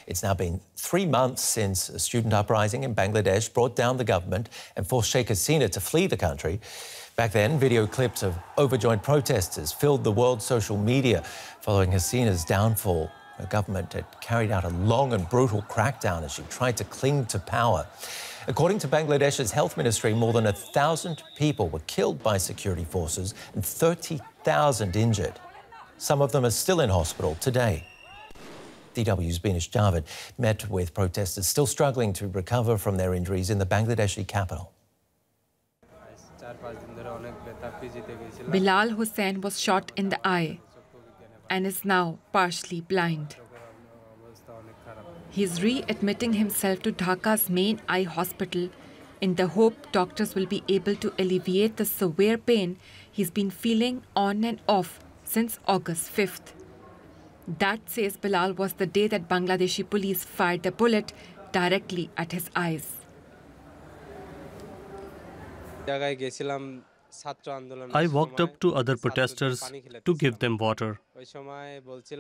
It's now been 3 months since a student uprising in Bangladesh brought down the government and forced Sheikh Hasina to flee the country. Back then, video clips of overjoyed protesters filled the world's social media following Hasina's downfall. The government had carried out a long and brutal crackdown as she tried to cling to power. According to Bangladesh's health ministry, more than 1,000 people were killed by security forces and 30,000 injured. Some of them are still in hospital today. DW's Beenish Javed met with protesters still struggling to recover from their injuries in the Bangladeshi capital. Bilal Hussein was shot in the eye and is now partially blind. He is readmitting himself to Dhaka's main eye hospital in the hope doctors will be able to alleviate the severe pain he's been feeling on and off since August 5th. That, says Bilal, was the day that Bangladeshi police fired a bullet directly at his eyes. I walked up to other protesters to give them water.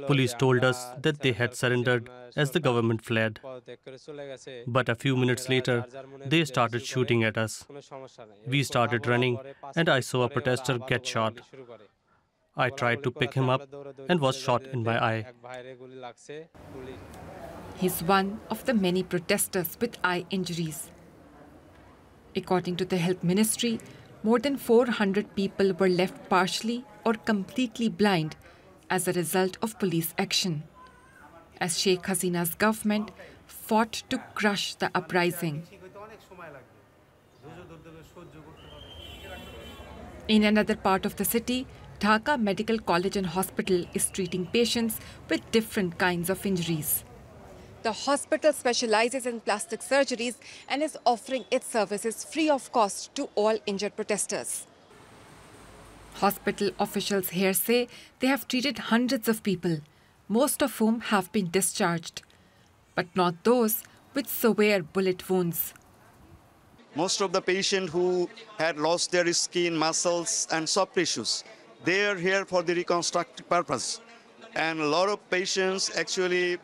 Police told us that they had surrendered as the government fled. But a few minutes later, they started shooting at us. We started running, and I saw a protester get shot. I tried to pick him up and was shot in my eye. He's one of the many protesters with eye injuries. According to the health ministry, more than 400 people were left partially or completely blind as a result of police action, as Sheikh Hasina's government fought to crush the uprising. In another part of the city, Dhaka Medical College and Hospital is treating patients with different kinds of injuries. The hospital specializes in plastic surgeries and is offering its services free of cost to all injured protesters. Hospital officials here say they have treated hundreds of people, most of whom have been discharged, but not those with severe bullet wounds. Most of the patients who had lost their skin, muscles and soft tissues, they are here for the reconstructive purpose. And a lot of patients actually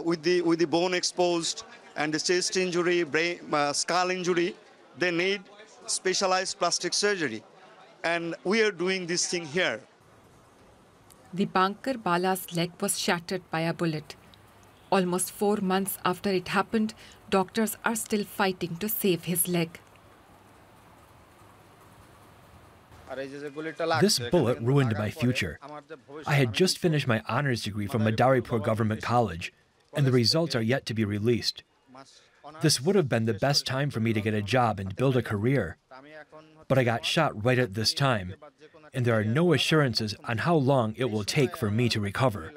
with the bone exposed and the chest injury, brain, skull injury, they need specialized plastic surgery. And we are doing this thing here. The banker Bala's leg was shattered by a bullet. Almost 4 months after it happened, doctors are still fighting to save his leg. This bullet ruined my future. I had just finished my honors degree from Madaripur Government College, and the results are yet to be released. This would have been the best time for me to get a job and build a career. But I got shot right at this time, and there are no assurances on how long it will take for me to recover.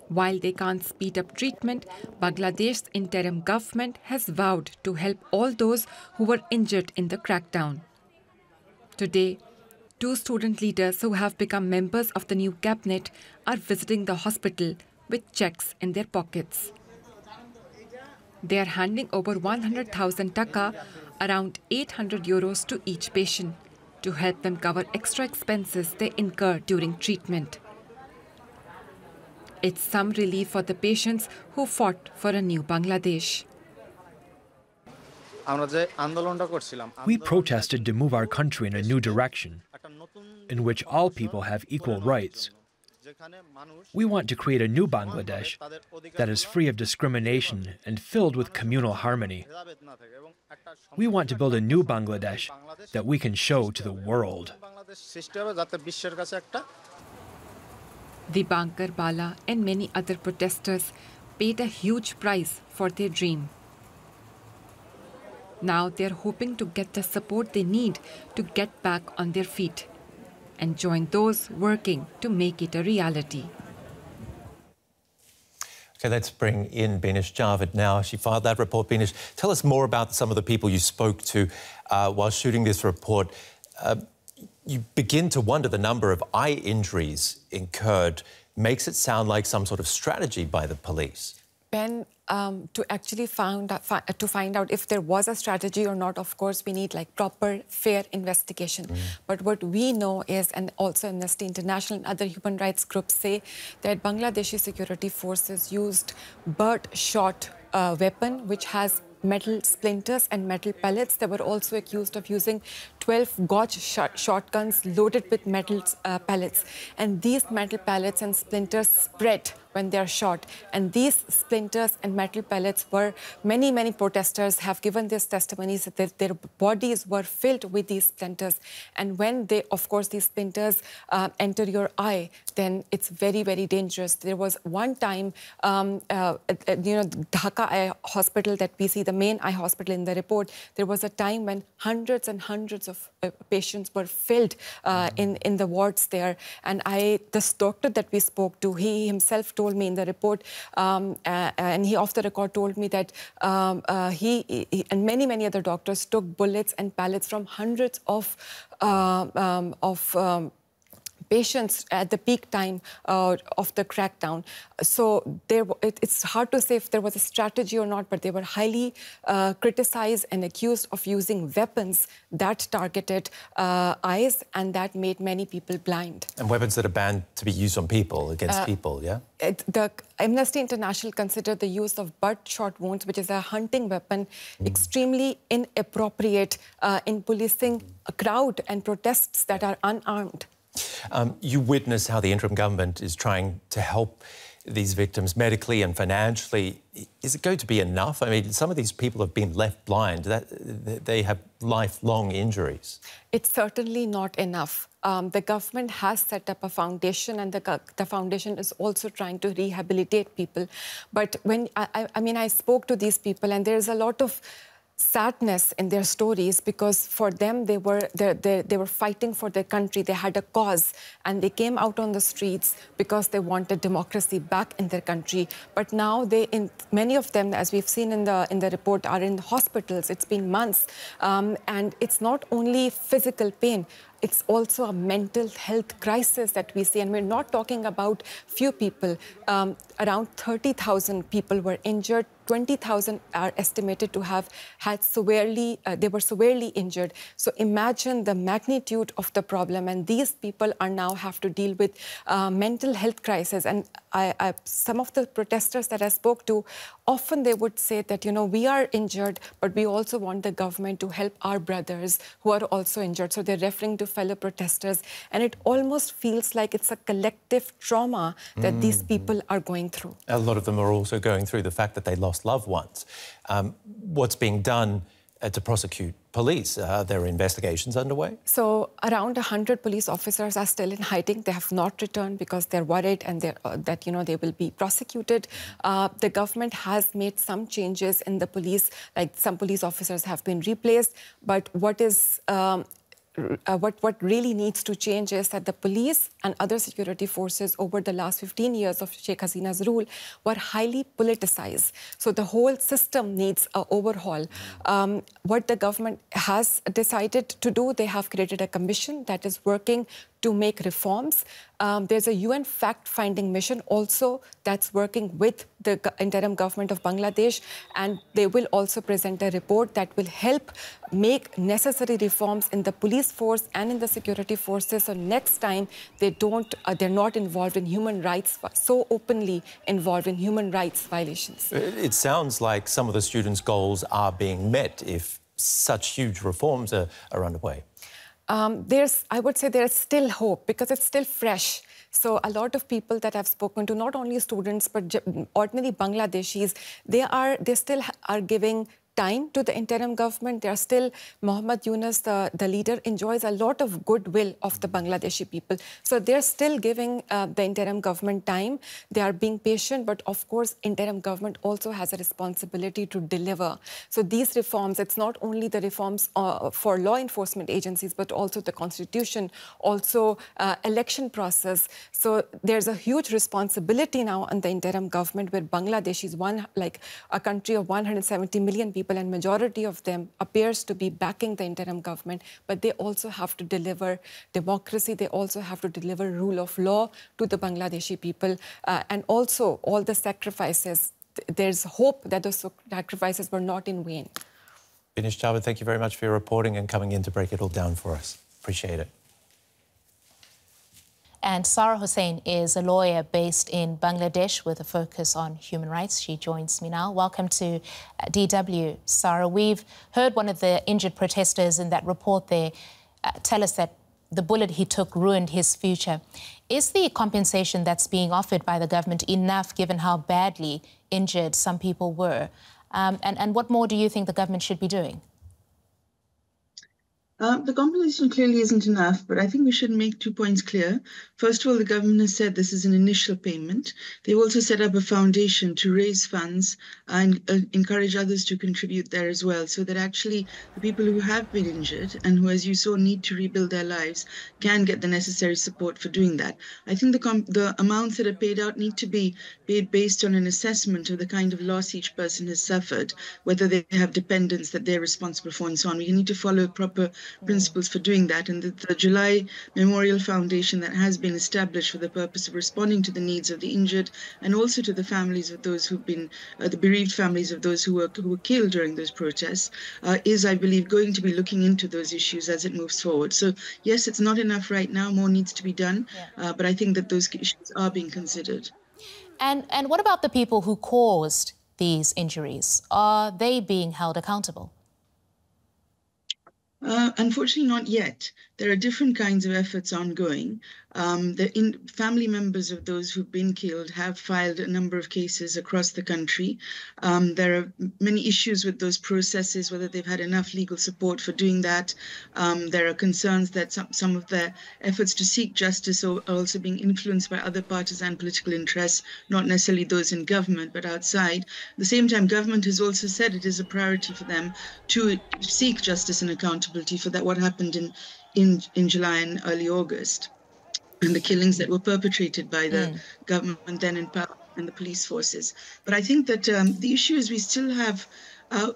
While they can't speed up treatment, Bangladesh's interim government has vowed to help all those who were injured in the crackdown. Today, 2 student leaders who have become members of the new cabinet are visiting the hospital with checks in their pockets. They are handing over 100,000 Dhaka, around 800 euros to each patient, to help them cover extra expenses they incur during treatment. It's some relief for the patients who fought for a new Bangladesh. We protested to move our country in a new direction, in which all people have equal rights. We want to create a new Bangladesh that is free of discrimination and filled with communal harmony. We want to build a new Bangladesh that we can show to the world. The banker Bala and many other protesters paid a huge price for their dream. Now they're hoping to get the support they need to get back on their feet and join those working to make it a reality. Okay, let's bring in Beenish Javed now. She filed that report. Beenish, tell us more about some of the people you spoke to while shooting this report. You begin to wonder the number of eye injuries incurred makes it sound like some sort of strategy by the police. Ben, To actually find out if there was a strategy or not, of course, we need like proper, fair investigation. But what we know is, and also Amnesty International and other human rights groups say, that Bangladeshi security forces used bird-shot weapon, which has metal splinters and metal pellets. They were also accused of using 12 gauge shotguns loaded with metal pellets. And these metal pellets and splinters spread when they are shot. And these splinters and metal pellets were, many protesters have given these testimonies that their bodies were filled with these splinters. And when they, of course, these splinters enter your eye, then it's very, very dangerous. There was one time, Dhaka Eye Hospital that we see, the main eye hospital in the report, there was a time when hundreds and hundreds of patients were filled in the wards there. And this doctor that we spoke to, he himself told me in the report, and he off the record told me that he and many other doctors took bullets and pellets from hundreds of patients at the peak time of the crackdown. So it's hard to say if there was a strategy or not, but they were highly criticized and accused of using weapons that targeted eyes, and that made many people blind. And weapons that are banned to be used on people, against people, yeah? The Amnesty International considered the use of bird-shot wounds, which is a hunting weapon, extremely inappropriate in policing a crowd and protests that are unarmed. You witness how the interim government is trying to help these victims medically and financially. Is it going to be enough? I mean, some of these people have been left blind. They have lifelong injuries. It's certainly not enough. The government has set up a foundation, and the foundation is also trying to rehabilitate people. But when I spoke to these people, and there's a lot of sadness in their stories, because for them they were fighting for their country. They had a cause, and they came out on the streets because they wanted democracy back in their country. But now many of them, as we've seen in the report, are in hospitals. It's been months, and it's not only physical pain. It's also a mental health crisis that we see. And we're not talking about few people. Around 30,000 people were injured. 20,000 are estimated to have had they were severely injured. So imagine the magnitude of the problem. And these people now have to deal with mental health crisis. And some of the protesters that I spoke to, often they would say that, we are injured, but we also want the government to help our brothers who are also injured. So they're referring to fellow protesters. And it almost feels like it's a collective trauma that these people are going through. A lot of them are also going through the fact that they lost loved ones. What's being done to prosecute police? Are there investigations underway? So around 100 police officers are still in hiding. They have not returned because they're worried and that they will be prosecuted. The government has made some changes in the police, like some police officers have been replaced. But what really needs to change is that the police and other security forces over the last 15 years of Sheikh Hasina's rule were highly politicized. So the whole system needs an overhaul. What the government has decided to do, they have created a commission that is working to make reforms. There's a UN fact-finding mission also that's working with the interim government of Bangladesh, and they will also present a report that will help make necessary reforms in the police force and in the security forces. So next time they're not involved in human rights, so openly involved in human rights violations. It sounds like some of the students' goals are being met if such huge reforms are underway. I would say there's still hope because it's still fresh. So a lot of people that I've spoken to, not only students, but ordinary Bangladeshis, they still are giving time to the interim government. They are still, Muhammad Yunus, the leader, enjoys a lot of goodwill of the Bangladeshi people. So they're still giving the interim government time. They are being patient, but of course, interim government also has a responsibility to deliver. So these reforms, it's not only the reforms for law enforcement agencies, but also the constitution, also election process. So there's a huge responsibility now on the interim government, where Bangladesh is like a country of 170 million people, and majority of them appears to be backing the interim government, but they also have to deliver democracy. They also have to deliver rule of law to the Bangladeshi people, and also all the sacrifices there's hope that those sacrifices were not in vain. Beenish Javed, thank you very much for your reporting and coming in to break it all down for us. Appreciate it. And Sarah Hussein is a lawyer based in Bangladesh with a focus on human rights. She joins me now. Welcome to DW, Sarah. We've heard one of the injured protesters in that report there tell us that the bullet he took ruined his future. Is the compensation that's being offered by the government enough, given how badly injured some people were? And what more do you think the government should be doing? The compensation clearly isn't enough, but I think we should make 2 points clear. First of all, the government has said this is an initial payment. They've also set up a foundation to raise funds and encourage others to contribute there as well, so that actually the people who have been injured and who, as you saw, need to rebuild their lives can get the necessary support for doing that. I think the amounts that are paid out need to be paid based on an assessment of the kind of loss each person has suffered, whether they have dependents that they're responsible for and so on. We need to follow proper principles for doing that, and the July Memorial Foundation that has been established for the purpose of responding to the needs of the injured and also to the families of those who've been the bereaved families of those who were killed during those protests is, I believe, going to be looking into those issues as it moves forward. So yes, it's not enough right now. More needs to be done, but I think that those issues are being considered. And what about the people who caused these injuries? Are they being held accountable? Unfortunately, not yet. There are different kinds of efforts ongoing. The family members of those who've been killed have filed a number of cases across the country. There are many issues with those processes, whether they've had enough legal support for doing that. There are concerns that some of their efforts to seek justice are also being influenced by other partisan political interests, not necessarily those in government, but outside. At the same time, government has also said it is a priority for them to seek justice and accountability for that, what happened in July and early August, and the killings that were perpetrated by the government then in power and the police forces. But I think that the issue is we still have,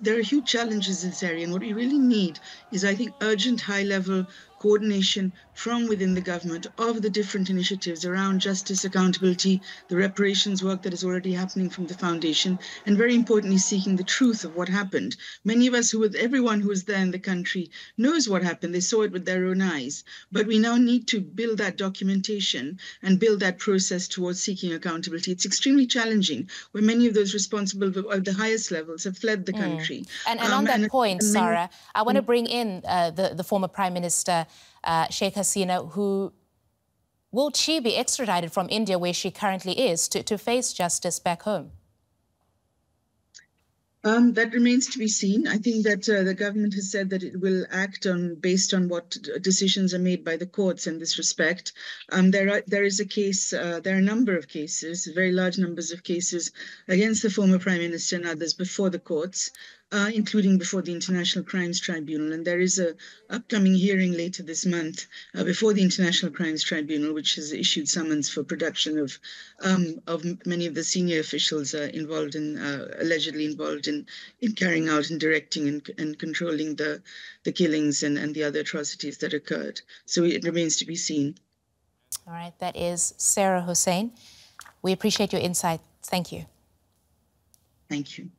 there are huge challenges in this area, and what we really need is, I think, urgent high-level coordination from within the government of the different initiatives around justice, accountability, the reparations work that is already happening from the foundation, and very importantly, seeking the truth of what happened. Many of us, everyone who was there in the country knows what happened. They saw it with their own eyes. But we now need to build that documentation and build that process towards seeking accountability. It's extremely challenging, where many of those responsible at the highest levels have fled the country. And on that point, Sarah, I want to bring in the former Prime Minister, Sheikh Hasina, who will she be extradited from India, where she currently is, to face justice back home? That remains to be seen. I think that the government has said that it will act based on what decisions are made by the courts in this respect. There is a case, there are a number of cases, very large numbers of cases against the former Prime Minister and others before the courts, including before the International Crimes Tribunal. And there is an upcoming hearing later this month before the International Crimes Tribunal, which has issued summons for production of many of the senior officials involved in, allegedly involved in carrying out and directing and controlling the killings and the other atrocities that occurred. So it remains to be seen. All right, that is Sarah Hussein. We appreciate your insight. Thank you. Thank you.